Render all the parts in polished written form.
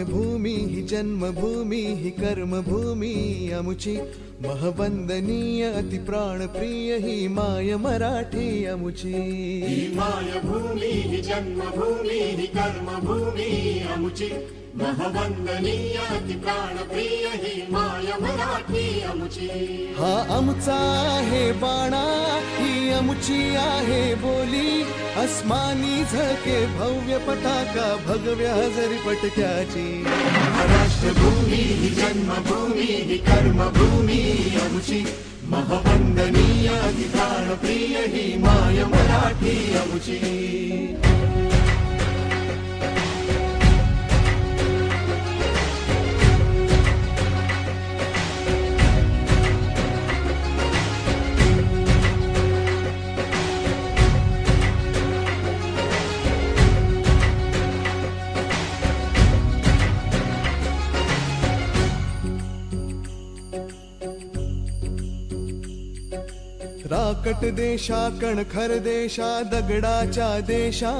मायभूमी ही जन्मभूमी ही कर्मभूमी अमुची महवंदनीय अति प्राणप्रिय ही माय मराठी अमुची मायभूमी ही जन्मभूमी ही कर्मभूमी अमुची महवंदनीय अति प्राणप्रिय ही माय मराठी अमुची हा आमचा आहे बाणा ही अमुची आहे बोली अस्मानी झळके भव्य पताका भगव्या हजरी पटक्याची महाराष्ट्रभूमी ही जन्मभूमी ही कर्मभूमी अमुची महवंदनीय अति प्राणप्रिय ही माय मराठी अमुची राकट देशा कणखर देशा दगडाच्या देशा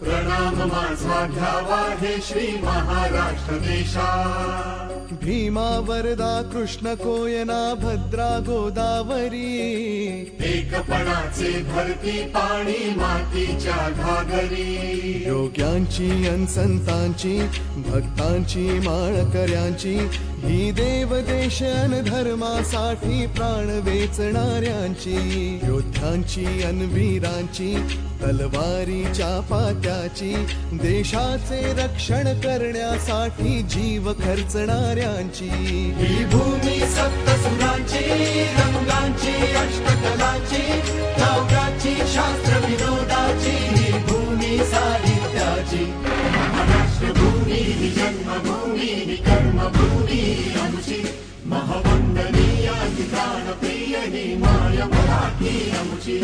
प्रणाम माझा घ्यावा हे श्री महाराष्ट्र देशा भीमा वरदा कृष्ण कोयना भद्रा गोदावरी एकपणाचे भरती पाणी मातीच्या घागरी योग्यांची अनसंतांची भक्तांची माळकऱ्यांची ही देवदेश धर्मासाठी प्राण वेचणाऱ्यांची योद्ध्यांची अनवीरांची तलवारीच्या पात्याची देशाचे रक्षण करण्यासाठी जीव खर्चणाऱ्यांची ही भूमी सप्तसुरांची रंगांची अष्टकलांची काव्याची शास्त्र विनोदाची ही भूमी साहित्याची महाराष्ट्रभूमी ही जन्मभूमी ही कर्मभूमी अमुची महवंदनीय अति प्राणप्रिय ही माय मराठी अमुची